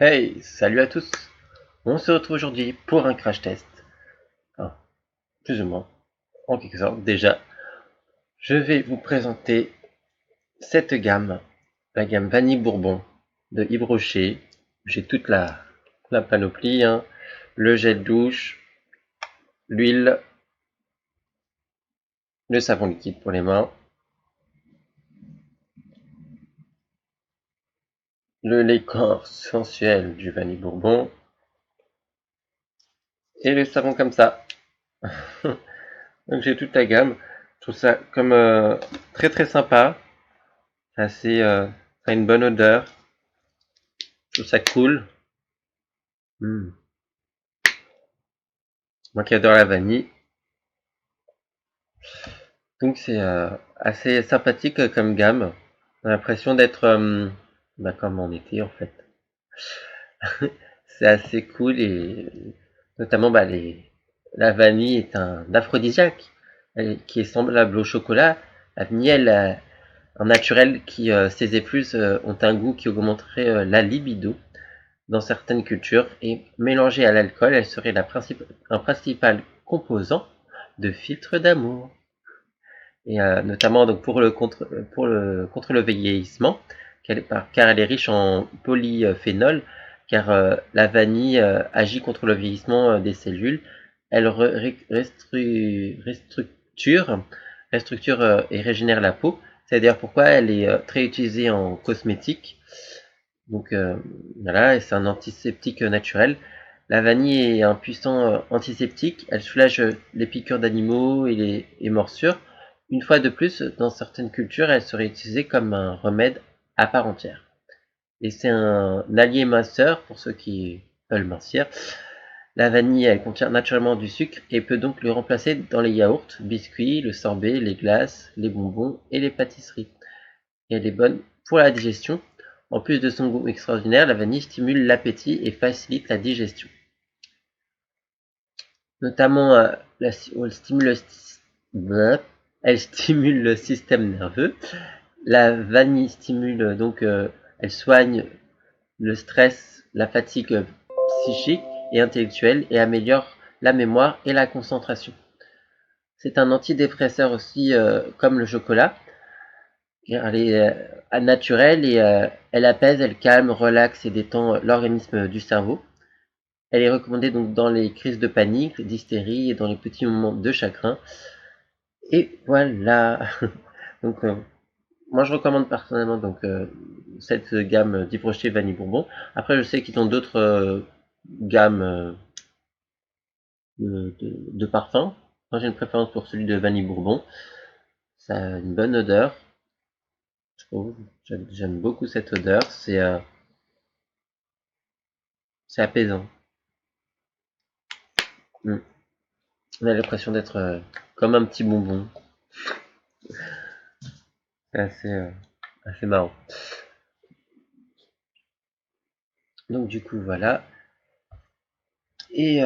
Hey, salut à tous. On se retrouve aujourd'hui pour un crash test. Enfin, plus ou moins, en quelque sorte. Déjà, je vais vous présenter cette gamme, la gamme Vanille Bourbon de Yves Rocher. J'ai toute la panoplie, hein. Le gel douche, l'huile, le savon liquide pour les mains, le lait corps sensuel du Vanille Bourbon et le savon comme ça. Donc j'ai toute la gamme. Je trouve ça comme très très sympa. Assez, ça a une bonne odeur. Je trouve ça cool. Mm. Moi qui adore la vanille. Donc c'est assez sympathique comme gamme. On a l'impression d'être comme en été en fait. C'est assez cool et notamment la vanille est un aphrodisiaque qui est semblable au chocolat. La vanille, elle a un naturel qui, ses effluves ont un goût qui augmenterait la libido dans certaines cultures et mélangée à l'alcool, elle serait un principal composant de filtre d'amour. Et notamment donc contre le vieillissement, car elle est riche en polyphénol, car la vanille agit contre le vieillissement des cellules. Elle restructure et régénère la peau. C'est d'ailleurs pourquoi elle est très utilisée en cosmétique. Donc voilà, et c'est un antiseptique naturel. La vanille est un puissant antiseptique. Elle soulage les piqûres d'animaux et les morsures. Une fois de plus, dans certaines cultures, elle serait utilisée comme un remède à part entière. Et c'est un allié minceur pour ceux qui veulent mincir. La vanille, elle contient naturellement du sucre et peut donc le remplacer dans les yaourts, biscuits, le sorbet, les glaces, les bonbons et les pâtisseries. Et elle est bonne pour la digestion. En plus de son goût extraordinaire, la vanille stimule l'appétit et facilite la digestion. Notamment, elle stimule le système nerveux. La vanille stimule donc, elle soigne le stress, la fatigue psychique et intellectuelle et améliore la mémoire et la concentration. C'est un antidépresseur aussi comme le chocolat. Elle est naturelle et elle apaise, elle calme, relaxe et détend l'organisme du cerveau. Elle est recommandée donc dans les crises de panique, d'hystérie et dans les petits moments de chagrin. Et voilà. Donc moi je recommande personnellement donc cette gamme d'Yves Rocher Vanille Bourbon. Après je sais qu'ils ont d'autres gammes de parfums. Moi j'ai une préférence pour celui de Vanille Bourbon. Ça a une bonne odeur. Je trouve. J'aime beaucoup cette odeur. C'est apaisant. Mm. On a l'impression d'être comme un petit bonbon. C'est assez marrant. Donc du coup voilà. Et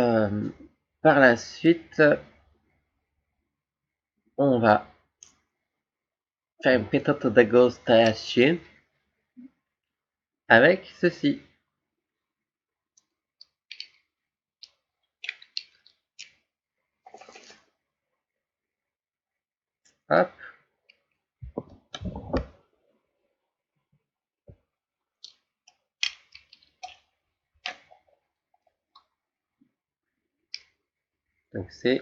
par la suite, on va faire une petite dégustation avec ceci. Hop. Donc c'est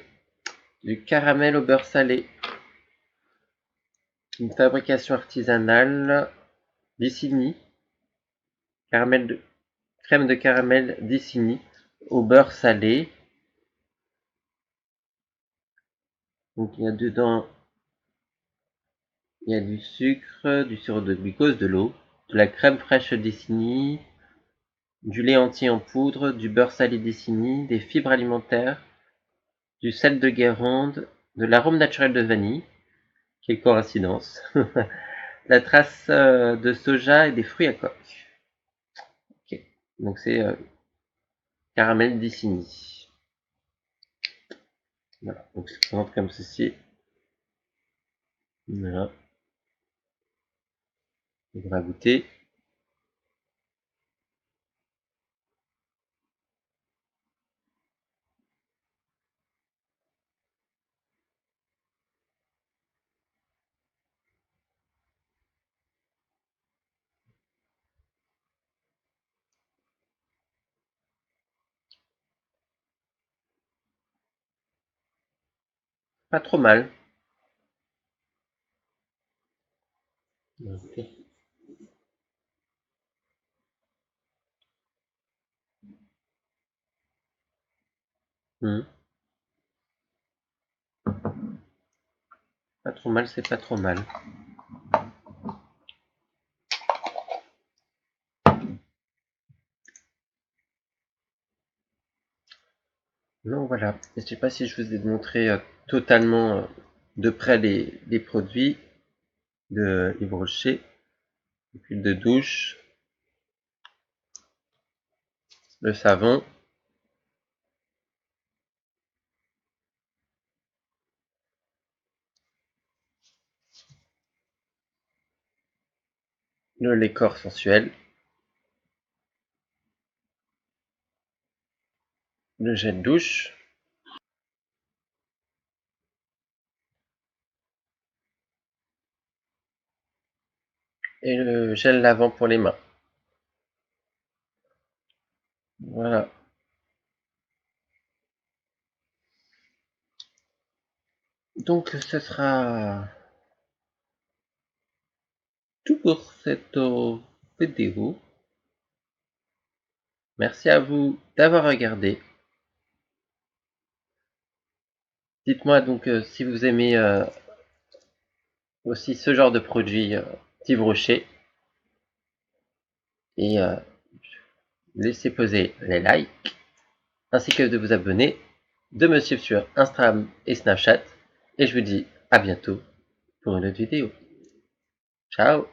du caramel au beurre salé. Une fabrication artisanale d'Issigny. Crème de caramel d'Issigny au beurre salé. Donc il y a dedans, il y a du sucre, du sirop de glucose, de l'eau, de la crème fraîche d'Issigny, du lait entier en poudre, du beurre salé d'Issigny, des fibres alimentaires, du sel de Guérande, de l'arôme naturel de vanille, quelle coïncidence, la trace de soja et des fruits à coque. Ok. Donc c'est caramel d'Issigny. Voilà, donc ça se présente comme ceci. Voilà, on va goûter. Pas trop mal. Ok. Hmm. Pas trop mal, c'est pas trop mal. Non, voilà. Je sais pas si je vous ai montré totalement de près les produits de Yves Rocher, l'huile de douche, le savon, le lait corps sensuel, le gel douche et le gel lavant pour les mains. Voilà. Donc ce sera tout pour cette vidéo. Merci à vous d'avoir regardé. Dites-moi donc si vous aimez aussi ce genre de produit Yves Rocher et laissez poser les likes ainsi que de vous abonner, de me suivre sur Instagram et Snapchat et je vous dis à bientôt pour une autre vidéo. Ciao.